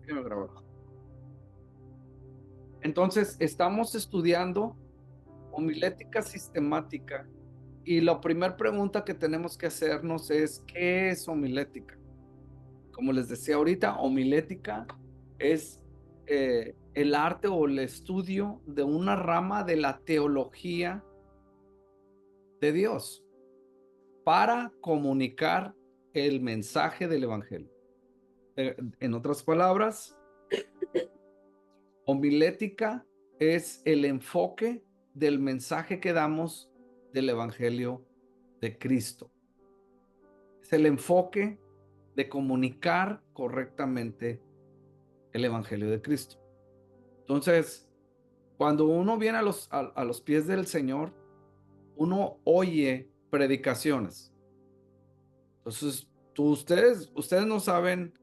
déjeme grabar. Entonces, estamos estudiando homilética sistemática y la primera pregunta que tenemos que hacernos es, ¿qué es homilética? Como les decía ahorita, homilética es el arte o el estudio de una rama de la teología de Dios para comunicar el mensaje del Evangelio. En otras palabras, homilética es el enfoque del mensaje que damos del Evangelio de Cristo. Es el enfoque de comunicar correctamente el Evangelio de Cristo. Entonces, cuando uno viene a los pies del Señor, uno oye predicaciones. Entonces, ustedes no saben,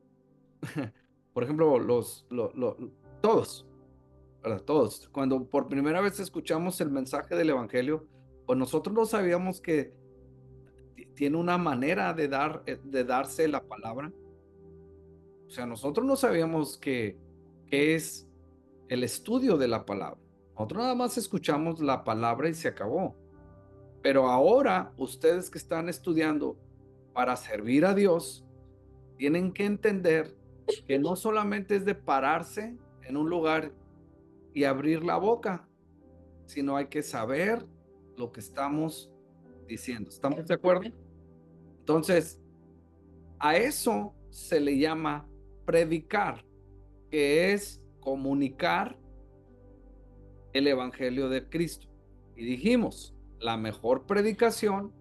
por ejemplo, todos, ¿verdad? Todos. Cuando por primera vez escuchamos el mensaje del Evangelio, pues nosotros no sabíamos que tiene una manera de darse la palabra. O sea, nosotros no sabíamos que es el estudio de la palabra. Nosotros nada más escuchamos la palabra y se acabó. Pero ahora ustedes que están estudiando para servir a Dios, tienen que entender que no solamente es de pararse en un lugar y abrir la boca, sino hay que saber lo que estamos diciendo. ¿Estamos de acuerdo? Entonces, a eso se le llama predicar, que es comunicar el Evangelio de Cristo. Y dijimos, la mejor predicación,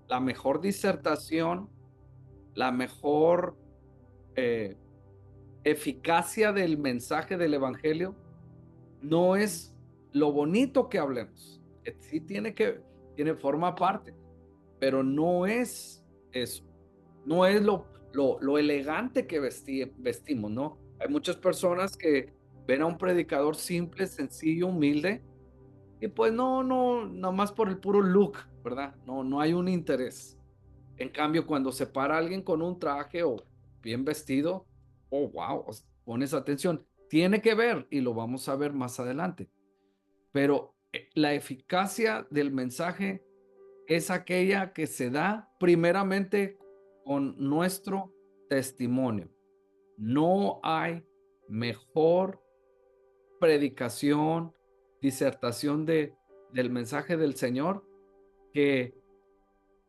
la mejor disertación, la mejor eh, eficacia del mensaje del Evangelio no es lo bonito que hablemos, que sí forma parte, pero no es eso, no es lo elegante que vestimos, ¿no? Hay muchas personas que ven a un predicador simple, sencillo, humilde, y pues nomás por el puro look, ¿verdad? No hay un interés. En cambio, cuando se para alguien con un traje o bien vestido, oh, wow, pones atención. Tiene que ver y lo vamos a ver más adelante. Pero la eficacia del mensaje es aquella que se da primeramente con nuestro testimonio. No hay mejor predicación, disertación del mensaje del Señor que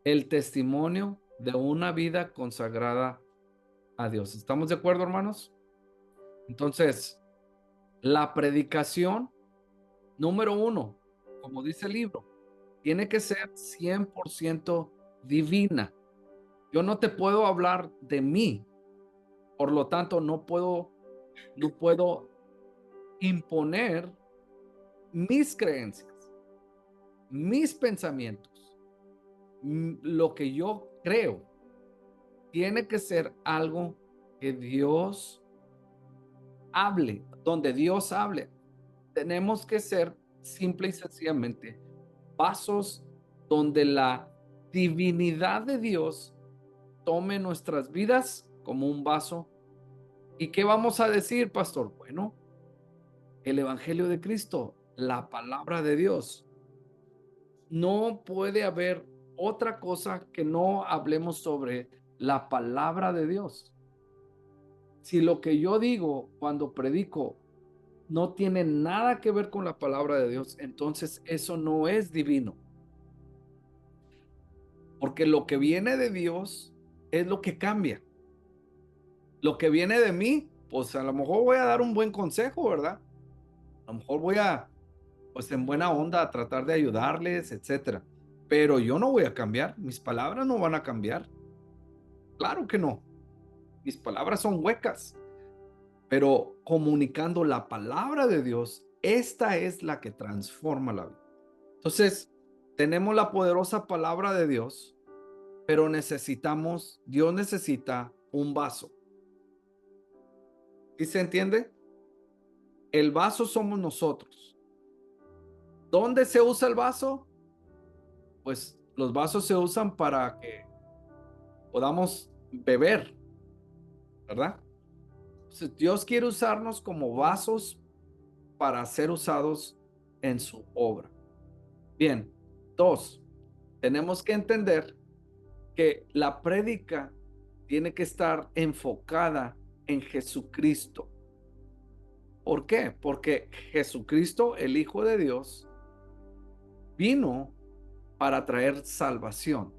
el testimonio de una vida consagrada a Dios. ¿Estamos de acuerdo, hermanos? Entonces, la predicación número uno, como dice el libro, tiene que ser 100% divina. Yo no te puedo hablar de mí, por lo tanto, no puedo imponer mis creencias, mis pensamientos, lo que yo creo. Tiene que ser algo que Dios hable, donde Dios hable. Tenemos que ser simple y sencillamente vasos donde la divinidad de Dios tome nuestras vidas como un vaso. ¿Y qué vamos a decir, pastor? Bueno, el Evangelio de Cristo, la palabra de Dios. No puede haber otra cosa que no hablemos sobre la palabra de Dios. Si lo que yo digo cuando predico no tiene nada que ver con la palabra de Dios, entonces eso no es divino. Porque lo que viene de Dios es lo que cambia. Lo que viene de mí, pues a lo mejor voy a dar un buen consejo, ¿verdad? A lo mejor voy a, pues en buena onda, a tratar de ayudarles, etcétera. Pero yo no voy a cambiar, mis palabras no van a cambiar. Claro que no. Mis palabras son huecas, pero comunicando la palabra de Dios, esta es la que transforma la vida. Entonces, tenemos la poderosa palabra de Dios, pero Dios necesita un vaso. ¿Sí se entiende? El vaso somos nosotros. ¿Dónde se usa el vaso? Pues los vasos se usan para que podamos beber, ¿verdad? Dios quiere usarnos como vasos para ser usados en su obra. Bien, dos, tenemos que entender que la prédica tiene que estar enfocada en Jesucristo. ¿Por qué? Porque Jesucristo, el Hijo de Dios, vino para traer salvación.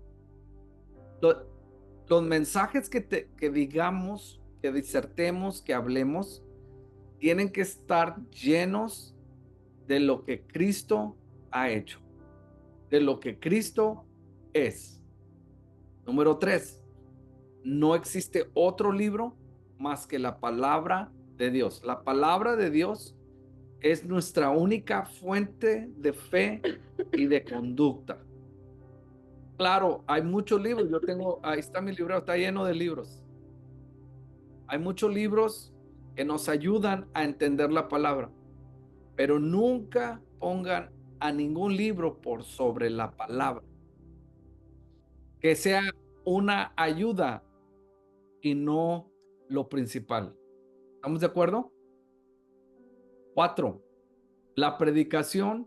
Lo- Los mensajes que digamos, que disertemos, que hablemos, tienen que estar llenos de lo que Cristo ha hecho, de lo que Cristo es. Número tres, no existe otro libro más que la palabra de Dios. La palabra de Dios es nuestra única fuente de fe y de conducta. Claro, hay muchos libros. Yo tengo, ahí está mi libro, está lleno de libros. Hay muchos libros que nos ayudan a entender la palabra, pero nunca pongan a ningún libro por sobre la palabra. Que sea una ayuda y no lo principal. ¿Estamos de acuerdo? Cuatro, la predicación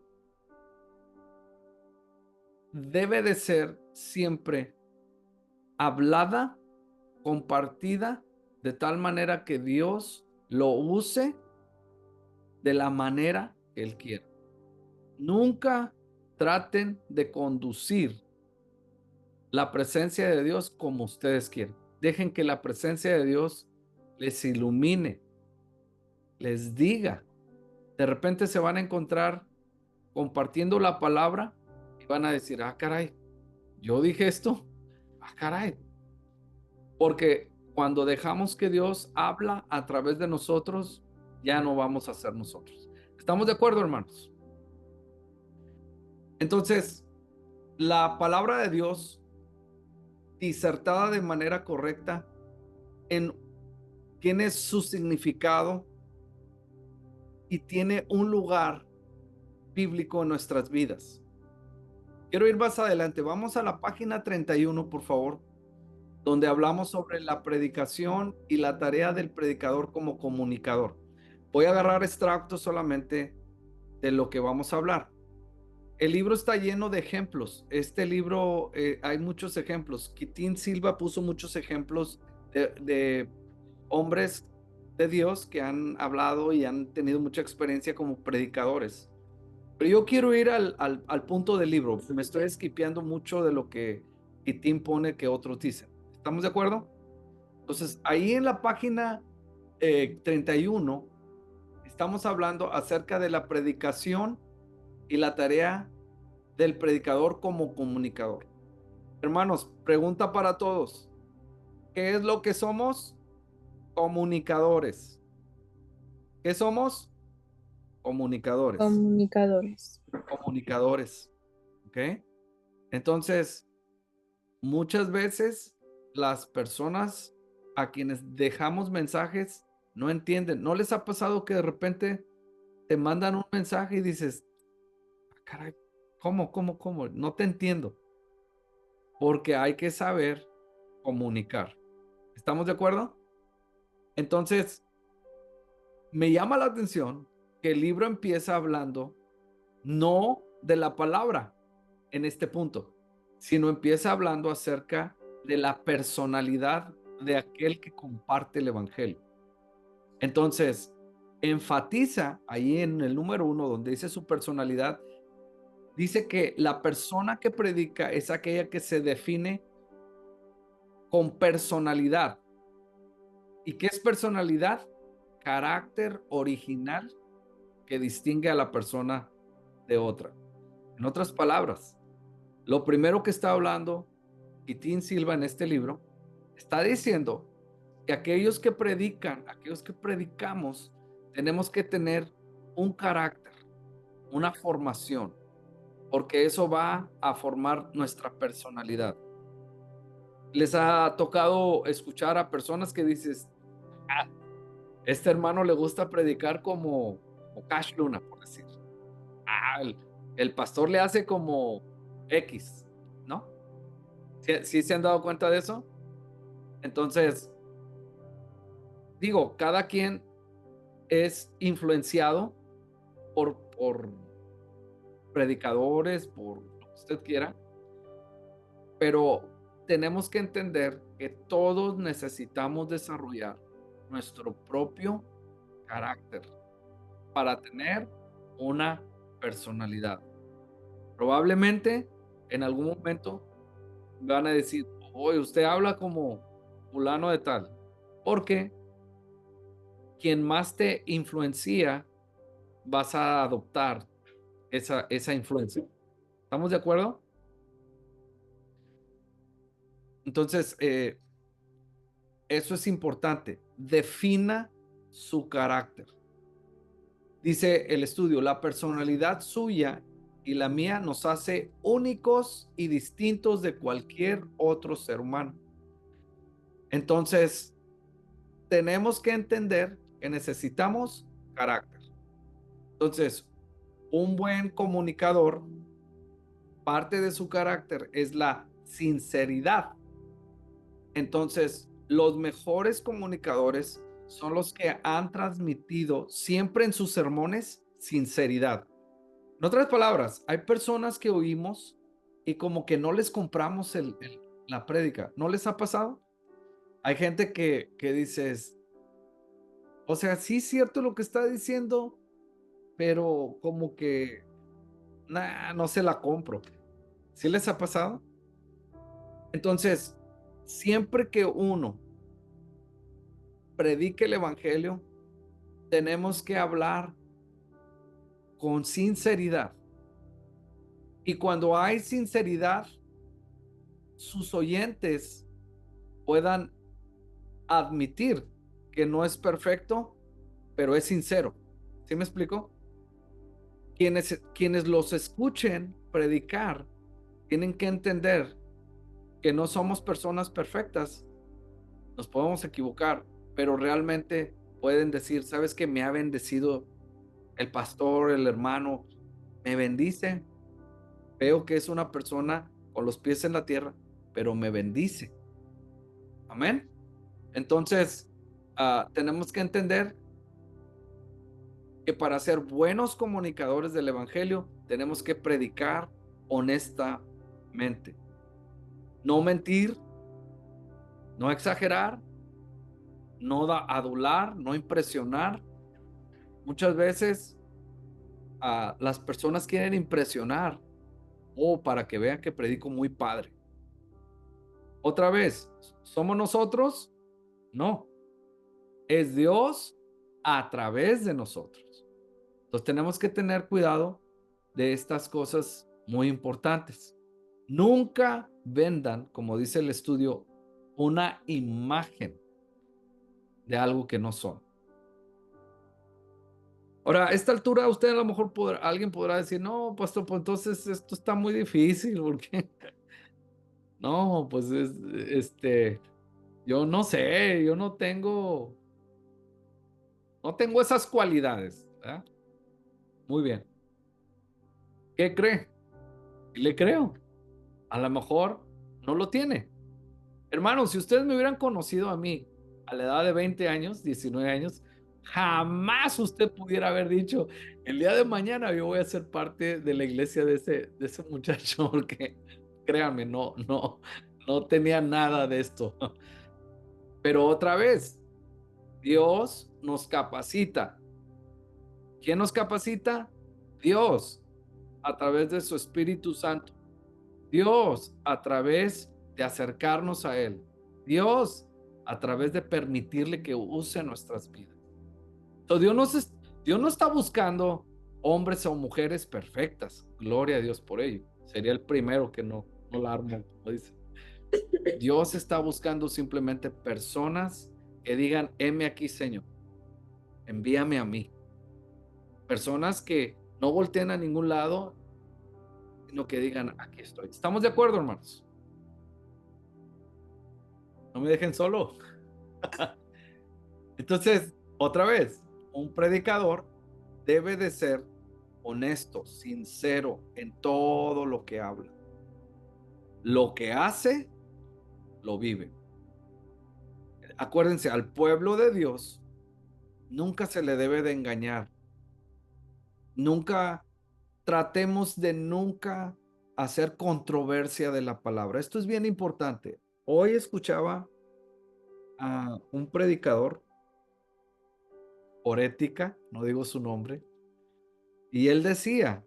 debe de ser siempre hablada, compartida, de tal manera que Dios lo use de la manera que Él quiera. Nunca traten de conducir la presencia de Dios como ustedes quieren. Dejen que la presencia de Dios les ilumine, les diga. De repente se van a encontrar compartiendo la palabra y van a decir, ah, caray, yo dije esto, ah, caray. Porque cuando dejamos que Dios habla a través de nosotros, ya no vamos a ser nosotros. ¿Estamos de acuerdo, hermanos? Entonces, la palabra de Dios disertada de manera correcta en tiene su significado y tiene un lugar bíblico en nuestras vidas. Quiero ir más adelante. Vamos a la página 31, por favor, donde hablamos sobre la predicación y la tarea del predicador como comunicador. Voy a agarrar extractos solamente de lo que vamos a hablar. El libro está lleno de ejemplos. Este libro, hay muchos ejemplos. Quitín Silva puso muchos ejemplos de hombres de Dios que han hablado y han tenido mucha experiencia como predicadores. Pero yo quiero ir al punto del libro. Me estoy esquipeando mucho de lo que Quitín pone que otros dicen. ¿Estamos de acuerdo? Entonces, ahí en la página 31, estamos hablando acerca de la predicación y la tarea del predicador como comunicador. Hermanos, pregunta para todos. ¿Qué es lo que somos? Comunicadores. ¿Qué somos? Comunicadores. Comunicadores. Comunicadores. ¿Ok? Entonces, muchas veces las personas a quienes dejamos mensajes no entienden. ¿No les ha pasado que de repente te mandan un mensaje y dices, "Ah, caray, cómo? No te entiendo." Porque hay que saber comunicar. ¿Estamos de acuerdo? Entonces, me llama la atención que el libro empieza hablando no de la palabra en este punto, sino empieza hablando acerca de la personalidad de aquel que comparte el evangelio. Entonces, enfatiza ahí en el número 1, donde dice su personalidad, dice que la persona que predica es aquella que se define con personalidad. ¿Y qué es personalidad? Carácter original que distingue a la persona de otra. En otras palabras, lo primero que está hablando Quitín Silva en este libro, está diciendo que aquellos que predican, aquellos que predicamos, tenemos que tener un carácter, una formación, porque eso va a formar nuestra personalidad. Les ha tocado escuchar a personas que dices, ah, este hermano le gusta predicar como Cash Luna, por decir. Ah, el pastor le hace como X, ¿no? ¿Sí se han dado cuenta de eso? Entonces, Digo, cada quien es influenciado por predicadores, por lo que usted quiera, pero tenemos que entender que todos necesitamos desarrollar nuestro propio carácter para tener una personalidad. Probablemente en algún momento van a decir, oye, usted habla como fulano de tal, porque quien más te influencia, vas a adoptar esa influencia. ¿Estamos de acuerdo? Entonces, eso es importante. Defina su carácter. Dice el estudio, la personalidad suya y la mía nos hace únicos y distintos de cualquier otro ser humano. Entonces, tenemos que entender que necesitamos carácter. Entonces, un buen comunicador, parte de su carácter es la sinceridad. Entonces, los mejores comunicadores son los que han transmitido siempre en sus sermones sinceridad. En otras palabras, hay personas que oímos y como que no les compramos la prédica. ¿No les ha pasado? Hay gente que dices, o sea, sí es cierto lo que está diciendo, pero como que nah, no se la compro. ¿Sí les ha pasado? Entonces, siempre que uno predique el evangelio, tenemos que hablar con sinceridad. Y cuando hay sinceridad, sus oyentes puedan admitir que no es perfecto, pero es sincero. ¿Sí me explico? Quienes los escuchen predicar tienen que entender que no somos personas perfectas, nos podemos equivocar, pero realmente pueden decir, ¿sabes que me ha bendecido el pastor, el hermano? Me bendice. Veo que es una persona con los pies en la tierra, pero me bendice. Amén. Entonces, tenemos que entender que para ser buenos comunicadores del evangelio, tenemos que predicar honestamente. No mentir, no exagerar, no adular, no impresionar. Muchas veces las personas quieren impresionar o para que vean que predico muy padre. Otra vez, ¿somos nosotros? No, es Dios a través de nosotros. Entonces tenemos que tener cuidado de estas cosas muy importantes. Nunca vendan, como dice el estudio, una imagen de algo que no son. Ahora, a esta altura usted a lo mejor alguien podrá decir, no, pastor, pues entonces esto está muy difícil, porque no, pues yo no sé, yo no tengo esas cualidades, ¿verdad? Muy bien. ¿Qué cree? Le creo. A lo mejor no lo tiene. Hermanos, si ustedes me hubieran conocido a mí a la edad de 20 años, 19 años, jamás usted pudiera haber dicho, el día de mañana yo voy a ser parte de la iglesia de ese muchacho, porque créanme, no tenía nada de esto. Pero otra vez, Dios nos capacita. ¿Quién nos capacita? Dios, a través de su Espíritu Santo. Dios, a través de acercarnos a Él. Dios, a través de permitirle que use nuestras vidas. Entonces, Dios no está buscando hombres o mujeres perfectas. Gloria a Dios por ello. Sería el primero que no la armó, como dice. Dios está buscando simplemente personas que digan, heme aquí, Señor. Envíame a mí. Personas que no volteen a ningún lado, sino que digan, aquí estoy. ¿Estamos de acuerdo, hermanos? No me dejen solo. Entonces, otra vez, un predicador debe de ser honesto, sincero en todo lo que habla. Lo que hace, lo vive. Acuérdense, al pueblo de Dios nunca se le debe de engañar. Nunca tratemos de nunca hacer controversia de la palabra. Esto es bien importante. Hoy escuchaba a un predicador por ética, no digo su nombre, y él decía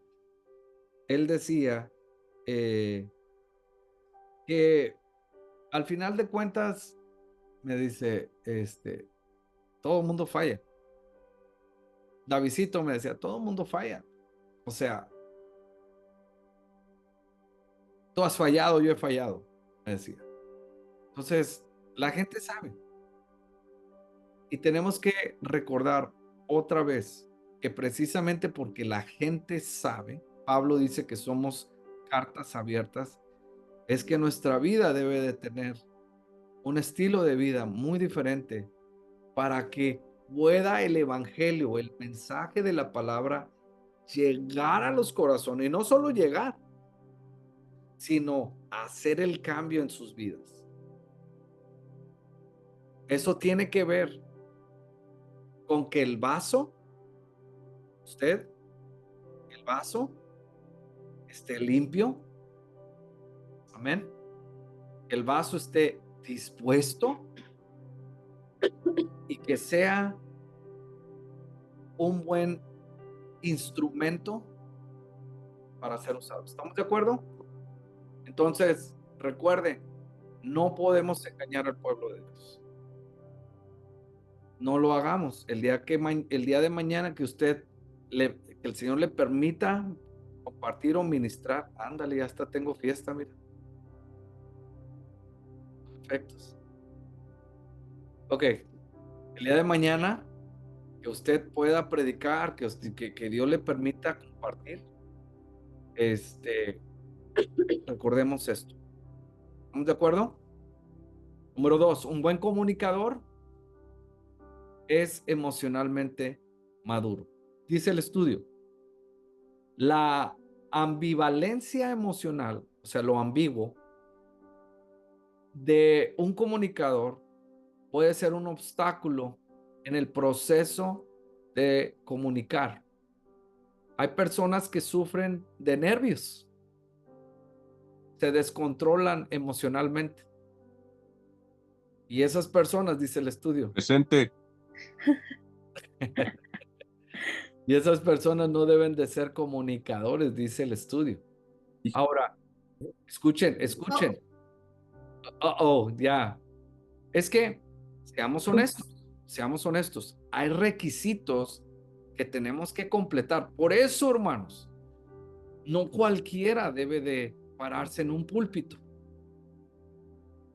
eh, que al final de cuentas, me dice, todo el mundo falla. Davidcito me decía, todo el mundo falla. O sea, tú has fallado, yo he fallado, me decía. Entonces, la gente sabe. Y tenemos que recordar otra vez que precisamente porque la gente sabe, Pablo dice que somos cartas abiertas, es que nuestra vida debe de tener un estilo de vida muy diferente para que pueda el evangelio, el mensaje de la palabra llegar a los corazones y no solo llegar, sino hacer el cambio en sus vidas. Eso tiene que ver con que el vaso, usted, el vaso esté limpio, amén, que el vaso esté dispuesto y que sea un buen instrumento para ser usado. ¿Estamos de acuerdo? Entonces, recuerde, no podemos engañar al pueblo de Dios. No lo hagamos. El día de mañana que que el Señor le permita compartir o ministrar, ándale, ya hasta tengo fiesta, mira. Perfectos. Ok, el día de mañana que usted pueda predicar, que Dios le permita compartir, recordemos esto. ¿Estamos de acuerdo? Número 2, un buen comunicador es emocionalmente maduro. Dice el estudio, la ambivalencia emocional, o sea, lo ambiguo, de un comunicador puede ser un obstáculo en el proceso de comunicar. Hay personas que sufren de nervios, se descontrolan emocionalmente. Y esas personas, dice el estudio, Presente. y esas personas no deben de ser comunicadores, dice el estudio. Ahora, escuchen. Ya. Es que, seamos honestos. Hay requisitos que tenemos que completar. Por eso, hermanos, no cualquiera debe de pararse en un púlpito.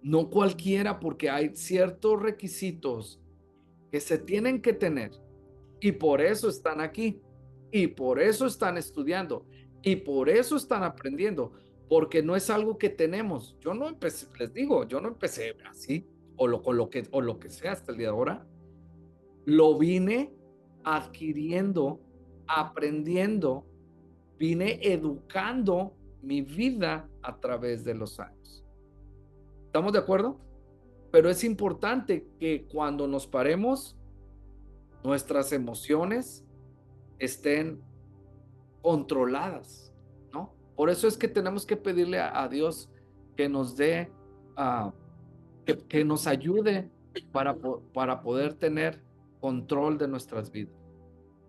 No cualquiera, porque hay ciertos requisitos que se tienen que tener. Y por eso están aquí. Y por eso están estudiando. Y por eso están aprendiendo. Porque no es algo que tenemos. Yo no empecé, les digo, yo no empecé así. O lo que sea hasta el día de ahora. Lo vine adquiriendo, aprendiendo, vine educando mi vida a través de los años. ¿Estamos de acuerdo? Pero es importante que cuando nos paremos, nuestras emociones estén controladas, ¿no? Por eso es que tenemos que pedirle a Dios que nos dé, que nos ayude para poder tener control de nuestras vidas,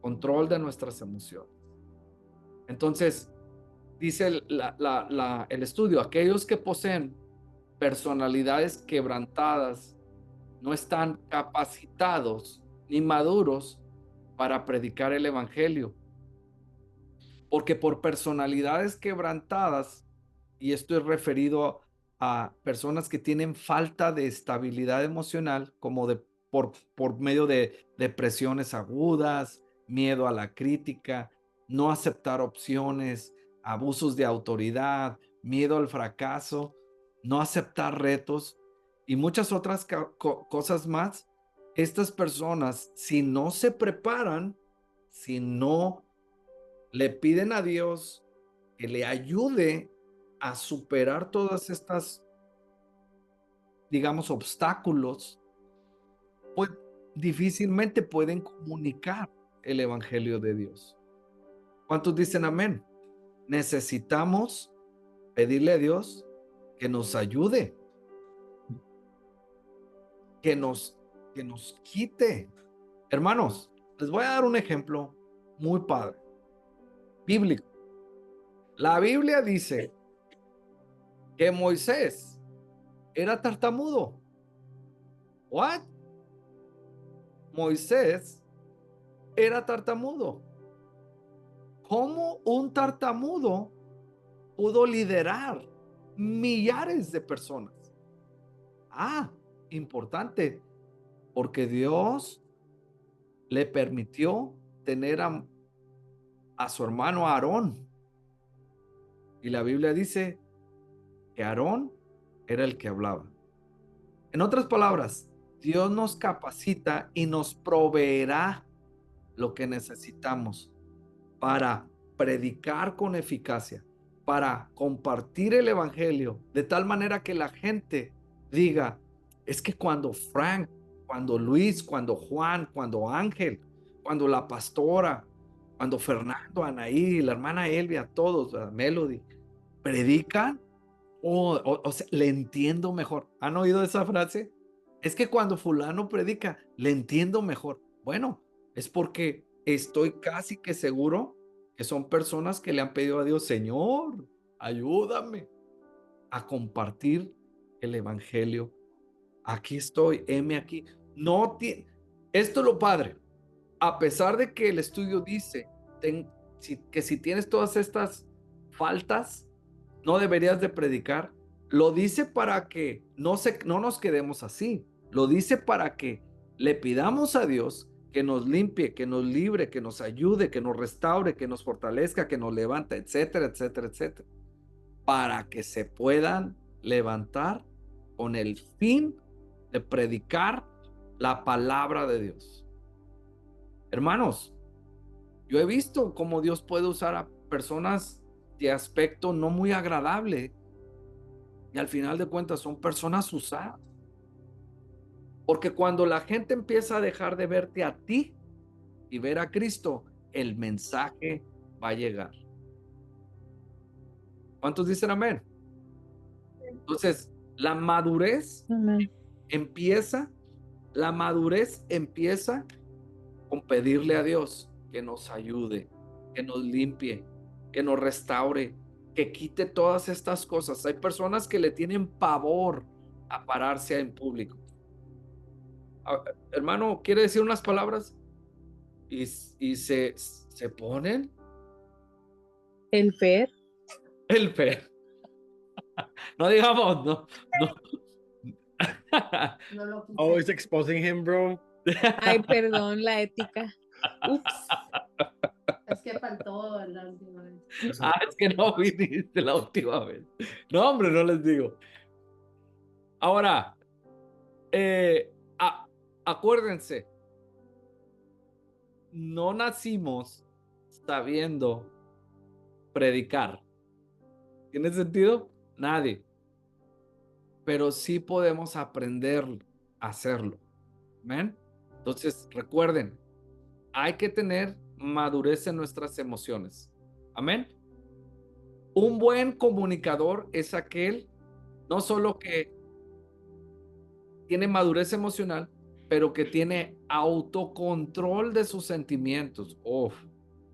control de nuestras emociones. Entonces, dice el estudio, aquellos que poseen personalidades quebrantadas no están capacitados ni maduros para predicar el evangelio, porque por personalidades quebrantadas, y esto es referido a personas que tienen falta de estabilidad emocional, como por medio de depresiones agudas, miedo a la crítica, no aceptar opciones, abusos de autoridad, miedo al fracaso, no aceptar retos y muchas otras cosas más. Estas personas, si no se preparan, si no le piden a Dios que le ayude a superar todas estas, digamos, obstáculos, pues difícilmente pueden comunicar el evangelio de Dios. ¿Cuántos dicen amén? Necesitamos pedirle a Dios que nos ayude, que nos quite. Hermanos, les voy a dar un ejemplo muy padre, bíblico. La Biblia dice que Moisés era tartamudo. ¿What? Moisés era tartamudo. ¿Cómo un tartamudo pudo liderar millares de personas? Importante, porque Dios le permitió tener a su hermano Aarón. Y la Biblia dice que Aarón era el que hablaba. En otras palabras, Dios nos capacita y nos proveerá lo que necesitamos para predicar con eficacia, para compartir el evangelio, de tal manera que la gente diga, es que cuando Frank, cuando Luis, cuando Juan, cuando Ángel, cuando la pastora, cuando Fernando, Anaí, la hermana Elvia, todos, Melody, predican, o sea, le entiendo mejor. ¿Han oído esa frase? Es que cuando fulano predica, le entiendo mejor. Bueno, es porque estoy casi que seguro que son personas que le han pedido a Dios, Señor, ayúdame a compartir el evangelio. Aquí estoy, heme aquí. Esto es lo padre. A pesar de que el estudio dice que si tienes todas estas faltas, no deberías de predicar. Lo dice para que no nos quedemos así. Lo dice para que le pidamos a Dios que nos limpie, que nos libre, que nos ayude, que nos restaure, que nos fortalezca, que nos levante, etcétera, etcétera, etcétera. Para que se puedan levantar con el fin de predicar la palabra de Dios. Hermanos, yo he visto cómo Dios puede usar a personas de aspecto no muy agradable y al final de cuentas son personas usadas. Porque cuando la gente empieza a dejar de verte a ti y ver a Cristo, el mensaje va a llegar. ¿Cuántos dicen amén? Entonces, la madurez empieza con pedirle a Dios que nos ayude, que nos limpie, que nos restaure, que quite todas estas cosas. Hay personas que le tienen pavor a pararse en público. Hermano, ¿quiere decir unas palabras? Y se ponen el Fer. No digamos, no. Always exposing him, bro. Ay, perdón, la ética. Ups. Es que faltó la última vez. Es que no viniste la última vez. No, hombre, no les digo. Ahora, acuérdense, no nacimos sabiendo predicar. ¿Tiene sentido? Nadie. Pero sí podemos aprender a hacerlo. ¿Amén? Entonces, recuerden, hay que tener madurez en nuestras emociones. Amén. Un buen comunicador es aquel no solo que tiene madurez emocional, pero que tiene autocontrol de sus sentimientos.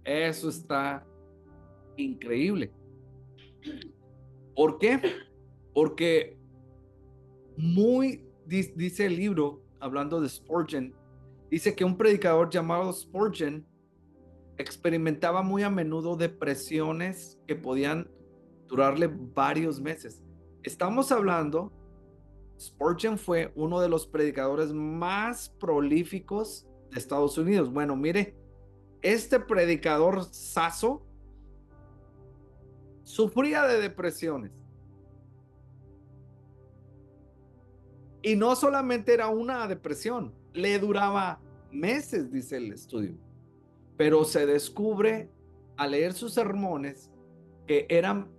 Eso está increíble. ¿Por qué? Porque dice el libro, hablando de Spurgeon, dice que un predicador llamado Spurgeon experimentaba muy a menudo depresiones que podían durarle varios meses. Estamos hablando, Spurgeon fue uno de los predicadores más prolíficos de Estados Unidos. Bueno, mire, este predicador saso sufría de depresiones. Y no solamente era una depresión, le duraba meses, dice el estudio. Pero se descubre al leer sus sermones que eran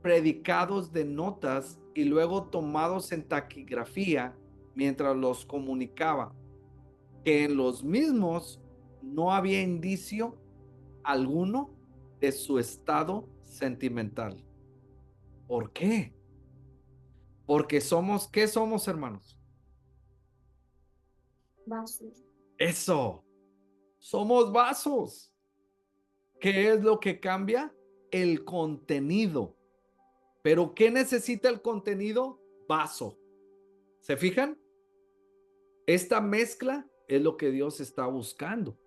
predicados de notas y luego tomados en taquigrafía mientras los comunicaba. que en los mismos no había indicio alguno de su estado sentimental. ¿Por qué? Porque somos, ¿qué somos, hermanos? Vasos. Eso, somos vasos. ¿Qué es lo que cambia? El contenido. ¿Pero qué necesita el contenido? Vaso. ¿Se fijan? Esta mezcla es lo que Dios está buscando.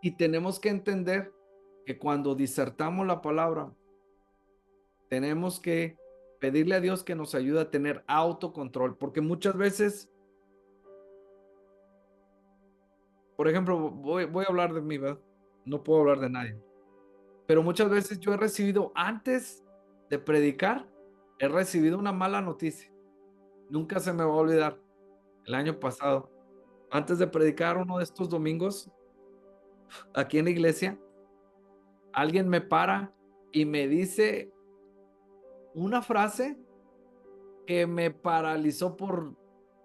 Y tenemos que entender que cuando disertamos la palabra, tenemos que pedirle a Dios que nos ayude a tener autocontrol, porque muchas veces, por ejemplo, voy a hablar de mí, ¿verdad? No puedo hablar de nadie, pero muchas veces yo he recibido, antes de predicar, he recibido una mala noticia. Nunca se me va a olvidar. El año pasado, antes de predicar uno de estos domingos, aquí en la iglesia, alguien me para y me dice una frase que me paralizó por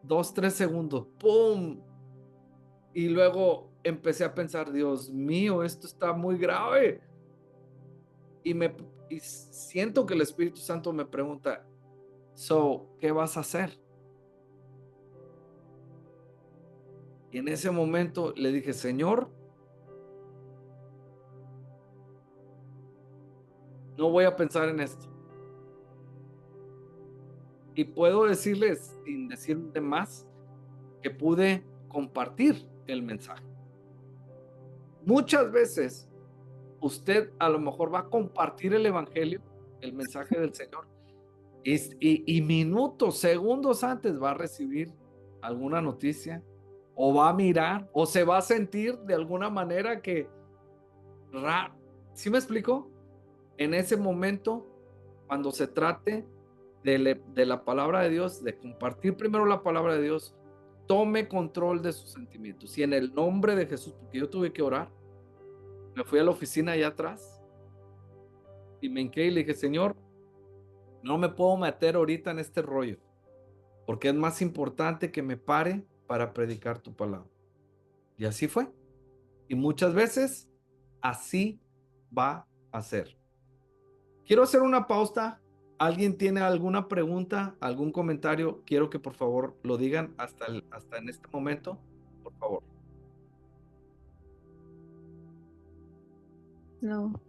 2, 3 segundos. ¡Pum! Y luego empecé a pensar, Dios mío, esto está muy grave. Y siento que el Espíritu Santo me pregunta, ¿qué vas a hacer? Y en ese momento le dije, Señor, no voy a pensar en esto. Y puedo decirles, sin decir de más, que pude compartir el mensaje. Muchas veces usted a lo mejor va a compartir el evangelio, el mensaje del Señor, y minutos, segundos antes va a recibir alguna noticia, o va a mirar, o se va a sentir de alguna manera que, ¿sí me explico? En ese momento, cuando se trate de la palabra de Dios, de compartir primero la palabra de Dios, tome control de sus sentimientos. Y en el nombre de Jesús, porque yo tuve que orar, me fui a la oficina allá atrás y me hinqué y le dije, Señor, no me puedo meter ahorita en este rollo, porque es más importante que me pare para predicar tu palabra. Y así fue. Y muchas veces así va a ser. Quiero hacer una pausa. ¿Alguien tiene alguna pregunta, algún comentario? Quiero que por favor lo digan hasta en este momento, por favor. No.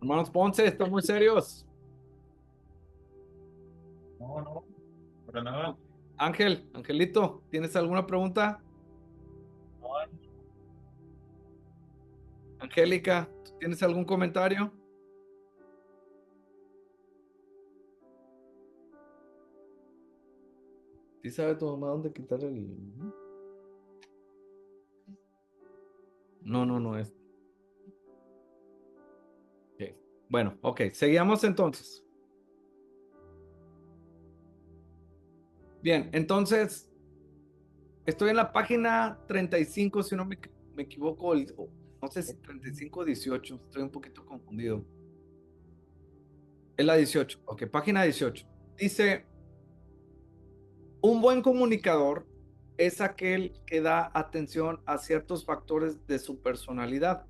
Hermanos Ponce, están muy serios. No, para nada. Angelito, ¿tienes alguna pregunta? Angélica, ¿tienes algún comentario? ¿Sí sabe tu mamá dónde quitar el...? No es. Okay. Bueno, ok, seguimos entonces. Bien, entonces, estoy en la página 35, si no me equivoco, no sé si 35 o 18, estoy un poquito confundido. Es la 18, ok, página 18. Dice, un buen comunicador es aquel que da atención a ciertos factores de su personalidad.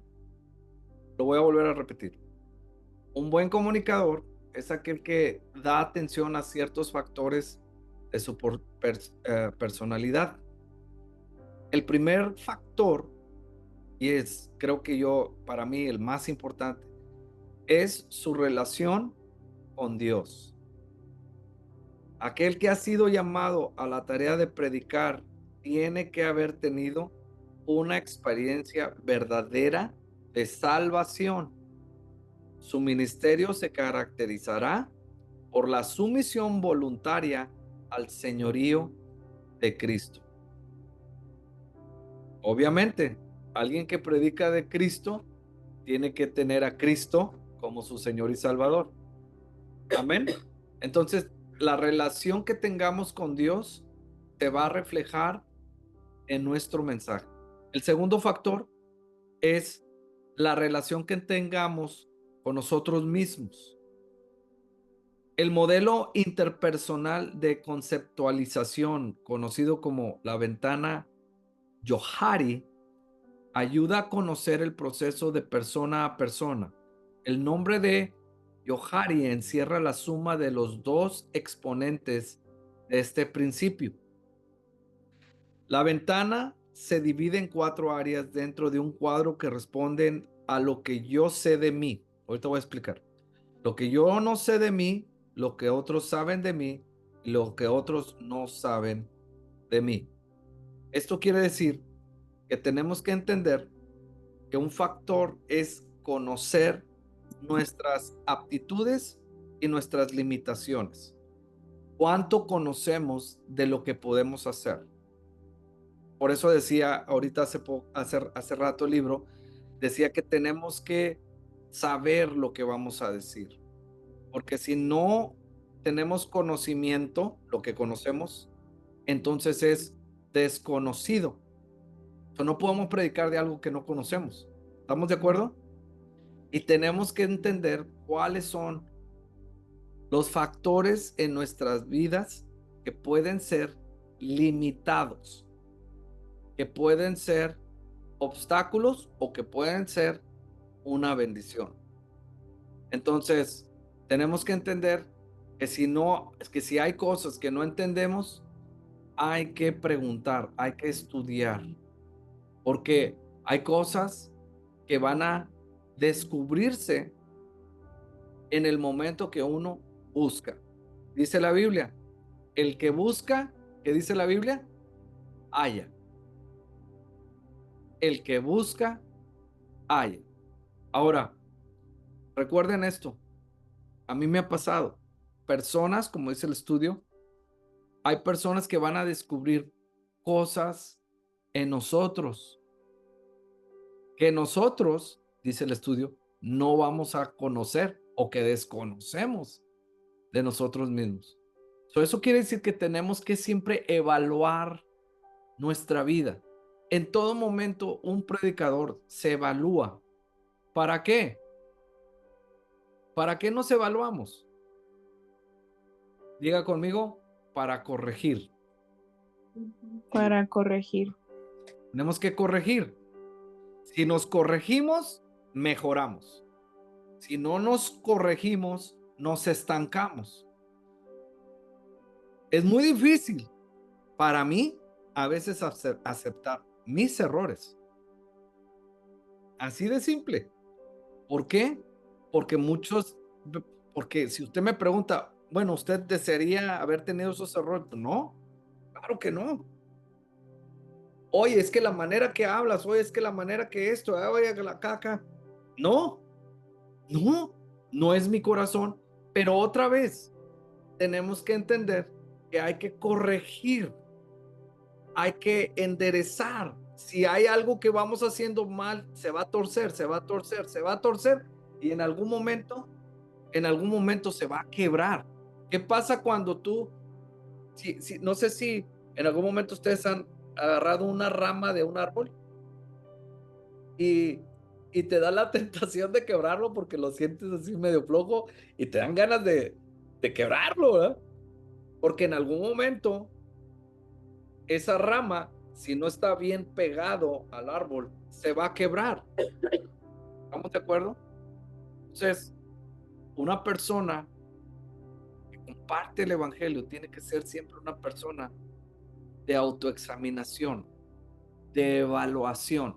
Lo voy a volver a repetir. Un buen comunicador es aquel que da atención a ciertos factores de su personalidad. El primer factor, y es creo que para mí el más importante, es su relación con Dios. Aquel que ha sido llamado a la tarea de predicar tiene que haber tenido una experiencia verdadera de salvación. Su ministerio se caracterizará por la sumisión voluntaria al señorío de Cristo. Obviamente, alguien que predica de Cristo tiene que tener a Cristo como su Señor y Salvador. Amén. Entonces, la relación que tengamos con Dios se va a reflejar en nuestro mensaje. El segundo factor es la relación que tengamos con nosotros mismos. El modelo interpersonal de conceptualización, conocido como la ventana Johari, ayuda a conocer el proceso de persona a persona. El nombre de Johari encierra la suma de los dos exponentes de este principio. La ventana se divide en 4 áreas dentro de un cuadro que responden a lo que yo sé de mí. Ahorita voy a explicar. Lo que yo no sé de mí, lo que otros saben de mí, y lo que otros no saben de mí. Esto quiere decir que tenemos que entender que un factor es conocer nuestras aptitudes y nuestras limitaciones. ¿Cuánto conocemos de lo que podemos hacer? Por eso decía ahorita hace rato el libro, decía que tenemos que saber lo que vamos a decir. Porque si no tenemos conocimiento, lo que conocemos, entonces es desconocido. O sea, no podemos predicar de algo que no conocemos. ¿Estamos de acuerdo? Y tenemos que entender cuáles son los factores en nuestras vidas que pueden ser limitados, que pueden ser obstáculos o que pueden ser una bendición. Entonces, tenemos que entender que si hay cosas que no entendemos, hay que preguntar, hay que estudiar, porque hay cosas que van a descubrirse en el momento que uno busca. Dice la Biblia, el que busca, ¿qué dice la Biblia? Halla. El que busca, halla. Ahora, recuerden esto, a mí me ha pasado, personas, como dice el estudio, hay personas que van a descubrir cosas en nosotros que nosotros, dice el estudio, no vamos a conocer o que desconocemos de nosotros mismos. Eso quiere decir que tenemos que siempre evaluar nuestra vida. En todo momento un predicador se evalúa. ¿Para qué? ¿Para qué nos evaluamos? Diga conmigo, para corregir. Para corregir. Tenemos que corregir. Si nos corregimos, mejoramos. Si no nos corregimos, nos estancamos. Es muy difícil para mí a veces aceptar mis errores. Así de simple. ¿Por qué? Porque porque si usted me pregunta, bueno, ¿usted desearía haber tenido esos errores? No, claro que no. Oye, es que la manera que hablas, oye, es que la manera que esto, oye, que la caca. No, no es mi corazón. Pero otra vez, tenemos que entender que hay que corregir, hay que enderezar. Si hay algo que vamos haciendo mal, se va a torcer, se va a torcer, se va a torcer y en algún momento se va a quebrar. ¿Qué pasa cuando tú, no sé si en algún momento ustedes han agarrado una rama de un árbol y, y te da la tentación de quebrarlo porque lo sientes así medio flojo y te dan ganas de quebrarlo, ¿verdad? Porque en algún momento esa rama, si no está bien pegado al árbol, se va a quebrar. ¿Estamos de acuerdo? Entonces, una persona que comparte el evangelio tiene que ser siempre una persona de autoexaminación, de evaluación.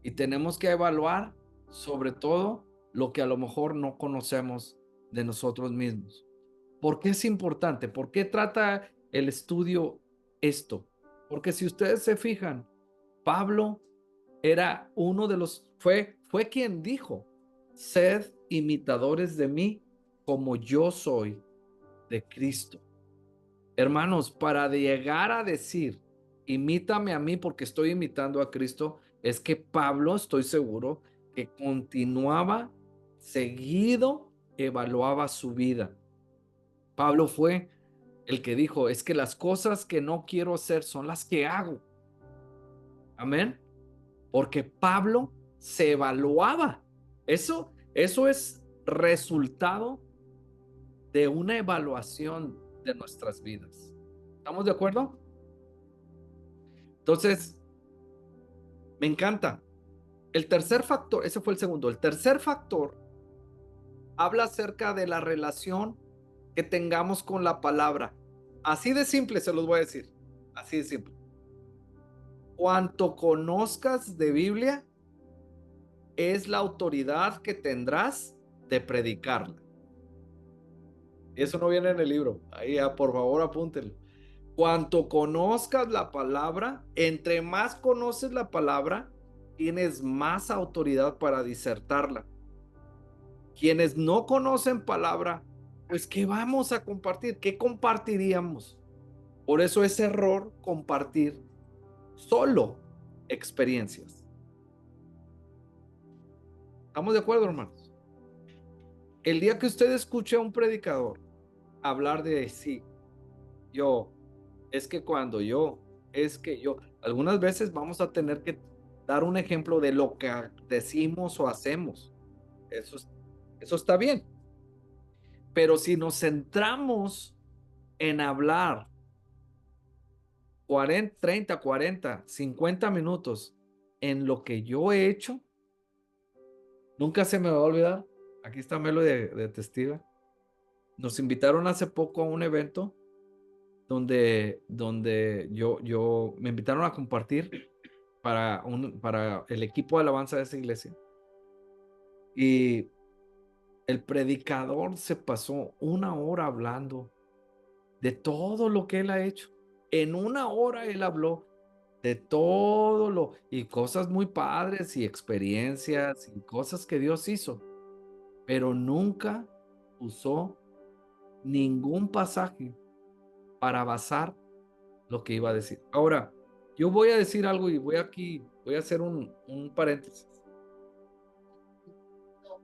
Y tenemos que evaluar sobre todo lo que a lo mejor no conocemos de nosotros mismos. ¿Por qué es importante? ¿Por qué trata el estudio esto? Porque si ustedes se fijan, Pablo era fue quien dijo, sed imitadores de mí como yo soy de Cristo. Hermanos, para llegar a decir, imítame a mí porque estoy imitando a Cristo, es que Pablo, estoy seguro, que continuaba seguido, evaluaba su vida. Pablo fue el que dijo, es que las cosas que no quiero hacer son las que hago. Amén. Porque Pablo se evaluaba. Eso es resultado de una evaluación de nuestras vidas. ¿Estamos de acuerdo? Entonces, me encanta. El tercer factor, ese fue el segundo. El tercer factor habla acerca de la relación que tengamos con la palabra. Así de simple se los voy a decir. Así de simple. Cuanto conozcas de Biblia, es la autoridad que tendrás de predicarla. Eso no viene en el libro. Ahí, por favor, apúntenlo. Cuanto conozcas la palabra, entre más conoces la palabra, tienes más autoridad para disertarla. Quienes no conocen palabra, pues ¿qué vamos a compartir? ¿Qué compartiríamos? Por eso es error compartir solo experiencias. ¿Estamos de acuerdo, hermanos? El día que usted escuche a un predicador hablar de sí, yo, es que cuando yo, es que yo, algunas veces vamos a tener que dar un ejemplo de lo que decimos o hacemos. Eso está bien. Pero si nos centramos en hablar 40, 30, 40, 50 minutos en lo que yo he hecho, nunca se me va a olvidar. Aquí está Melo de testiga. Nos invitaron hace poco a un evento donde me invitaron a compartir para el equipo de alabanza de esa iglesia. Y el predicador se pasó 1 hora hablando de todo lo que él ha hecho. En 1 hora él habló de todo y cosas muy padres y experiencias y cosas que Dios hizo, pero nunca usó ningún pasaje para basar lo que iba a decir. Ahora, yo voy a decir algo y voy a hacer un paréntesis. No,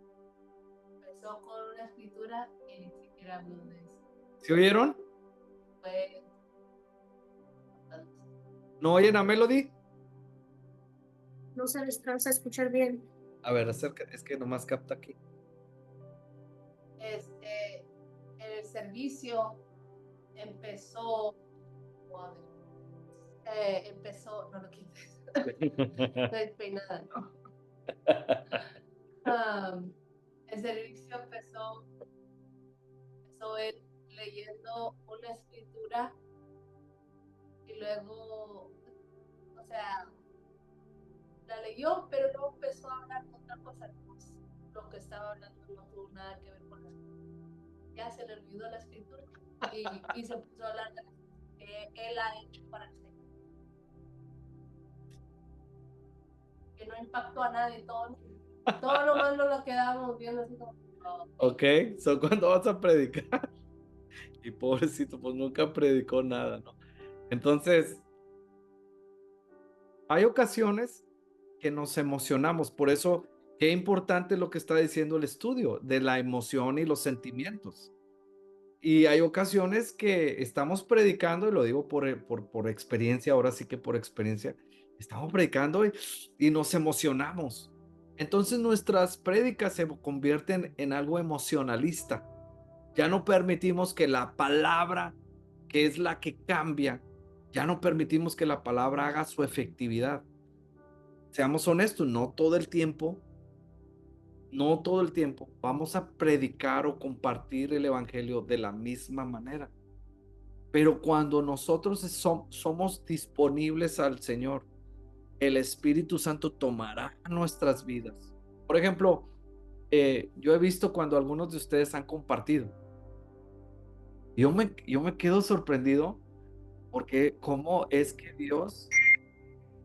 empezó con una escritura y ni siquiera habló de eso. ¿Se oyeron? Fue ¿No oyen a Melody? No se les alcanza a escuchar bien. A ver, acerca, es que nomás capta aquí. el servicio empezó, no lo quites, estoy peinada. El servicio empezó él leyendo una escritura y luego, o sea, la leyó, pero luego empezó a hablar otra cosa. Pues, lo que estaba hablando no tuvo nada que ver con la escritura. Ya se le olvidó la escritura y se puso a hablar de lo que él ha hecho para el Señor. Que no impactó a nadie, todo nomás nos lo quedábamos viendo así como. Oh. Ok, so cuando vas a predicar y pobrecito, pues nunca predicó nada, ¿no? Entonces, hay ocasiones que nos emocionamos, por eso qué importante lo que está diciendo el estudio de la emoción y los sentimientos. Y hay ocasiones que estamos predicando, y lo digo por experiencia, ahora sí que por experiencia, estamos predicando y nos emocionamos. Entonces nuestras prédicas se convierten en algo emocionalista. Ya no permitimos que la palabra, que es la que cambia, ya no permitimos que la palabra haga su efectividad. Seamos honestos, no todo el tiempo vamos a predicar o compartir el evangelio de la misma manera. Pero cuando nosotros somos disponibles al Señor, el Espíritu Santo tomará nuestras vidas. Por ejemplo, yo he visto cuando algunos de ustedes han compartido. Yo me quedo sorprendido porque cómo es que Dios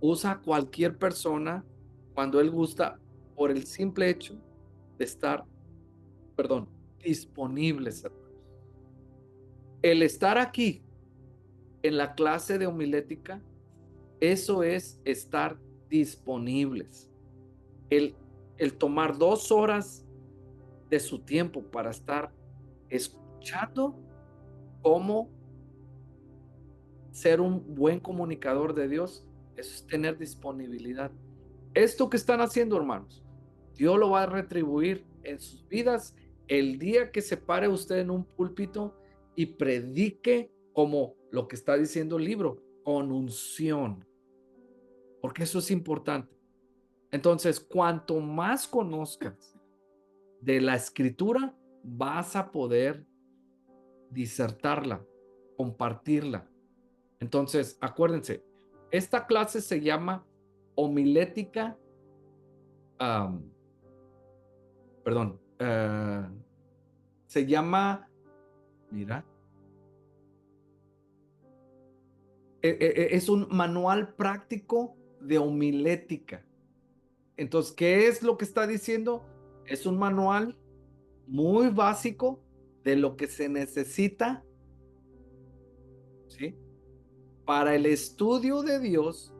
usa a cualquier persona cuando Él gusta por el simple hecho de estar, disponibles, hermanos. El estar aquí en la clase de homilética, eso es estar disponibles. El tomar 2 horas de su tiempo para estar escuchando cómo ser un buen comunicador de Dios, eso es tener disponibilidad. Esto que están haciendo, hermanos, Dios lo va a retribuir en sus vidas el día que se pare usted en un púlpito y predique como lo que está diciendo el libro, con unción, porque eso es importante. Entonces, cuanto más conozcas de la escritura, vas a poder disertarla, compartirla. Entonces, acuérdense, esta clase se llama homilética, perdón, se llama, mira, es un manual práctico de homilética. Entonces, ¿qué es lo que está diciendo? Es un manual muy básico de lo que se necesita, ¿sí? Para el estudio de Dios,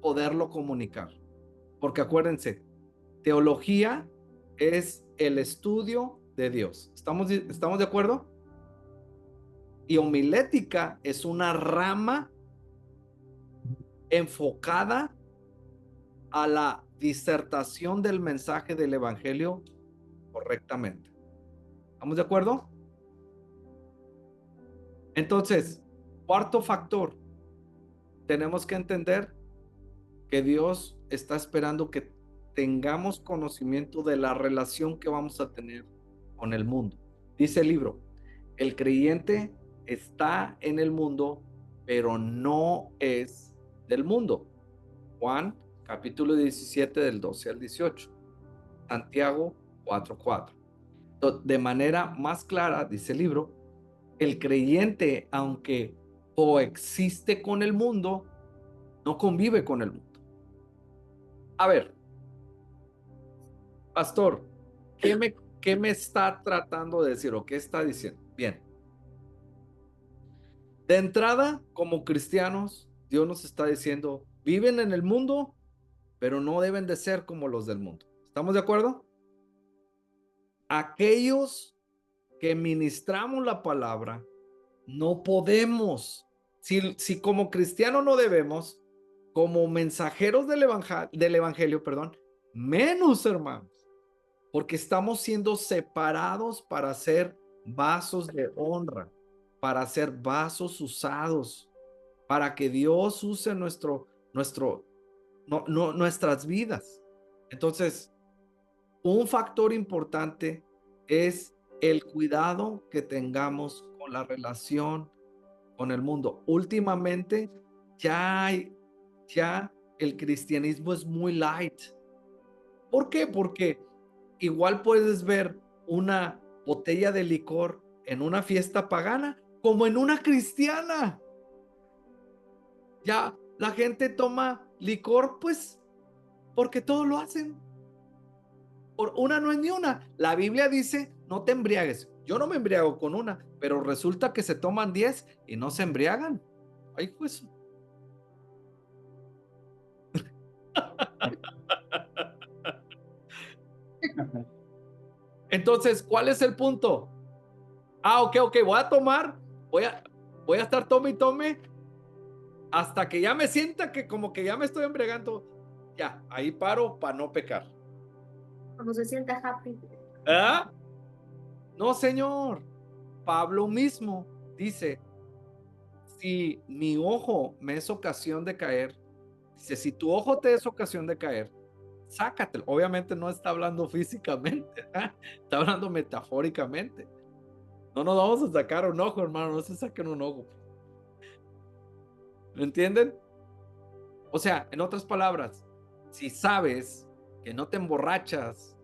poderlo comunicar. Porque acuérdense, teología es el estudio de Dios. ¿Estamos de acuerdo? Y homilética es una rama enfocada a la disertación del mensaje del evangelio correctamente. ¿Estamos de acuerdo? Entonces, cuarto factor, tenemos que entender que Dios está esperando que tengamos conocimiento de la relación que vamos a tener con el mundo. Dice el libro, el creyente está en el mundo, pero no es del mundo. Juan, capítulo 17, del 12 al 18. Santiago 4:4. De manera más clara, dice el libro, el creyente, aunque coexiste con el mundo, no convive con el mundo. A ver, pastor, ¿qué me está tratando de decir o qué está diciendo? Bien. De entrada, como cristianos, Dios nos está diciendo, viven en el mundo, pero no deben de ser como los del mundo. ¿Estamos de acuerdo? Aquellos que ministramos la palabra, no podemos, si como cristianos no debemos, como mensajeros del evangelio, perdón, menos, hermanos, porque estamos siendo separados para ser vasos de honra, para ser vasos usados, para que Dios use nuestras vidas. Entonces, un factor importante es el cuidado que tengamos con la relación con el mundo. Últimamente, ya el cristianismo es muy light. ¿Por qué? Porque igual puedes ver una botella de licor en una fiesta pagana como en una cristiana. Ya la gente toma licor, pues, porque todos lo hacen. Por una no es ni una. La Biblia dice, no te embriagues. Yo no me embriago con una, pero resulta que se toman 10 y no se embriagan. Ay, pues. Entonces, ¿cuál es el punto? Ok, voy a tomar, voy a estar tome y tome hasta que ya me sienta que como que ya me estoy embriagando. Ya, ahí paro para no pecar. Cuando se sienta happy. ¿Ah? No, señor. Pablo mismo dice, si mi ojo me es ocasión de caer, dice, si tu ojo te es ocasión de caer, sácatelo. Obviamente no está hablando físicamente, ¿eh? Está hablando metafóricamente. No nos vamos a sacar un ojo, hermano, no se saquen un ojo. ¿Lo entienden? O sea, en otras palabras, si sabes que no te emborrachas,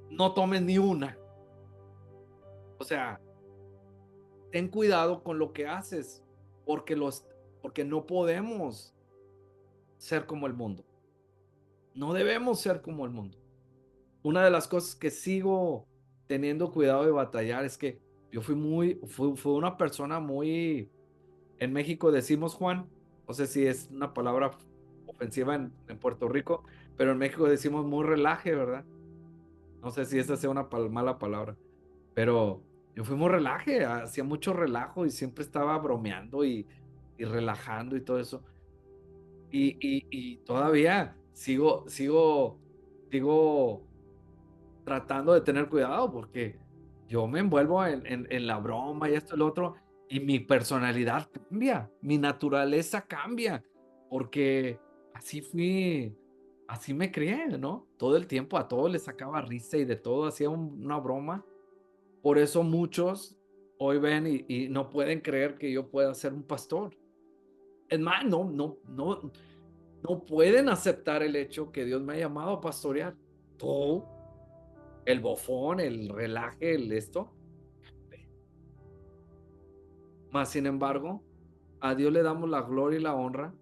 no tomes ni una. O sea, ten cuidado con lo que haces, porque no podemos ser como el mundo. No debemos ser como el mundo. Una de las cosas que sigo teniendo cuidado de batallar es que yo fui una persona muy, en México decimos, Juan, no sé si es una palabra ofensiva en Puerto Rico, pero en México decimos muy relaje, ¿verdad? No sé si esa sea una mala palabra, pero yo fui muy relaje, hacía mucho relajo y siempre estaba bromeando y relajando y todo eso. Y todavía sigo sigo tratando de tener cuidado porque yo me envuelvo en la broma y esto y lo otro, y mi personalidad cambia, mi naturaleza cambia, porque así fui, así me crié, ¿no? Todo el tiempo a todos les sacaba risa y de todo hacía una broma. Por eso muchos hoy ven y no pueden creer que yo pueda ser un pastor. Es más, no pueden aceptar el hecho que Dios me ha llamado a pastorear. Tú, el bofón, el relaje, el esto. Mas, sin embargo, a Dios le damos la gloria y la honra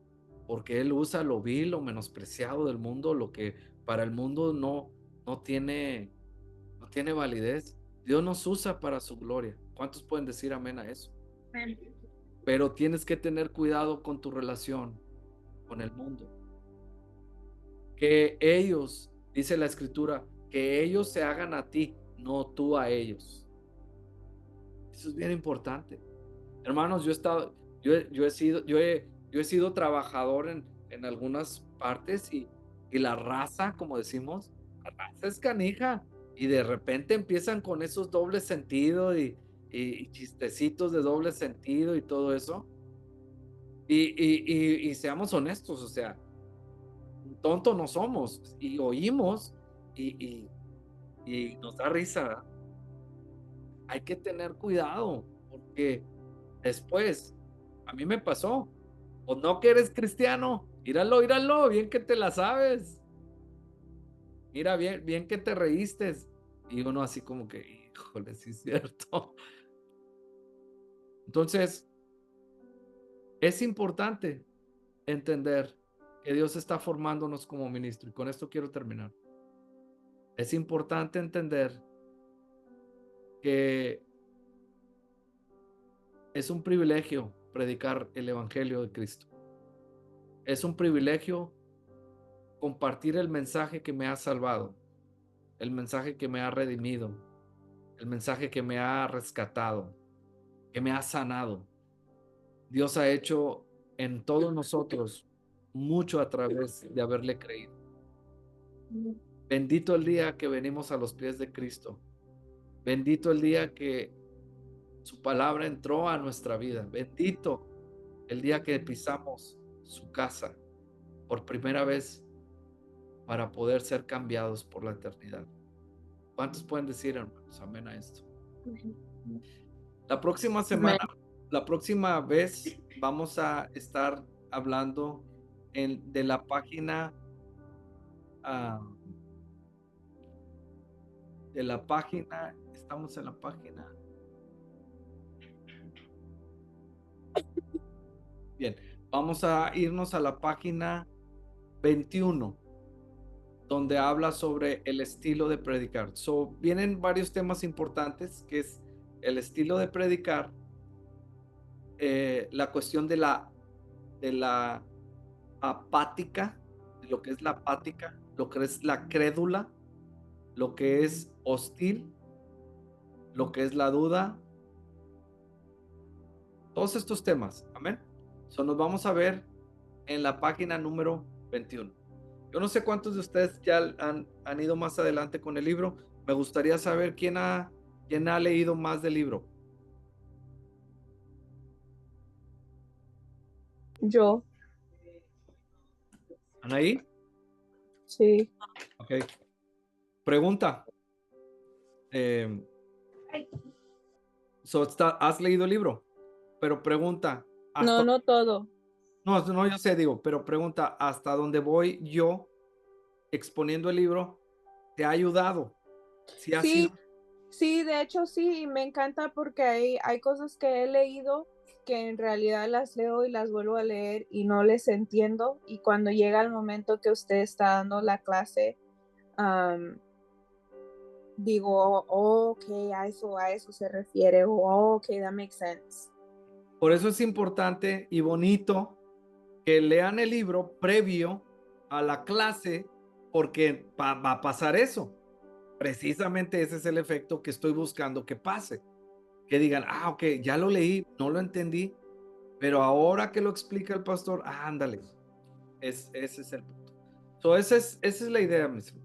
porque Él usa lo vil, lo menospreciado del mundo, lo que para el mundo no tiene, no tiene validez. Dios nos usa para su gloria. ¿Cuántos pueden decir amén a eso? Amén. Pero tienes que tener cuidado con tu relación con el mundo. Que ellos, dice la escritura, que ellos se hagan a ti, no tú a ellos. Eso es bien importante. Hermanos, yo he sido trabajador en algunas partes y la raza, como decimos, la raza es canija y de repente empiezan con esos dobles sentidos y chistecitos de doble sentido y todo eso. Y seamos honestos, o sea, tontos no somos y oímos y, y nos da risa. Hay que tener cuidado porque después, a mí me pasó, o no que eres cristiano, míralo, bien que te la sabes, mira bien que te reíste, y uno así como que, híjole, sí es cierto. Entonces, es importante entender que Dios está formándonos como ministro, y con esto quiero terminar. Es importante entender que es un privilegio predicar el evangelio de Cristo. Es un privilegio compartir el mensaje que me ha salvado, el mensaje que me ha redimido, el mensaje que me ha rescatado, que me ha sanado. Dios ha hecho en todos nosotros mucho a través de haberle creído. Bendito el día que venimos a los pies de Cristo. Bendito el día que su palabra entró a nuestra vida. Bendito el día que pisamos su casa por primera vez para poder ser cambiados por la eternidad. ¿Cuántos pueden decir, hermanos, amén a esto? La próxima semana, la próxima vez vamos a estar hablando de la página estamos en la página. Bien, vamos a irnos a la página 21, donde habla sobre el estilo de predicar. Vienen varios temas importantes, que es el estilo de predicar, la cuestión de la apática, lo que es la apática, lo que es la crédula, lo que es hostil, lo que es la duda, todos estos temas, amén. Nos vamos a ver en la página número 21. Yo no sé cuántos de ustedes ya han ido más adelante con el libro. Me gustaría saber quién ha leído más del libro. Yo, ¿Anaí? sí. Ok. Pregunta. ¿Has leído el libro? Pero pregunta. No todo. No, yo sé, digo, pero pregunta, ¿hasta dónde voy yo exponiendo el libro? ¿Te ha ayudado? ¿Sí ha sido? Sí, de hecho sí, y me encanta porque hay cosas que he leído que en realidad las leo y las vuelvo a leer y no les entiendo, y cuando llega el momento que usted está dando la clase, digo, oh, ok, a eso se refiere, oh, ok, that makes sense. Por eso es importante y bonito que lean el libro previo a la clase, porque va a pasar eso. Precisamente ese es el efecto que estoy buscando que pase. Que digan, ok, ya lo leí, no lo entendí, pero ahora que lo explica el pastor, ándale. Ese es el punto. Esa es la idea, mis hermanos.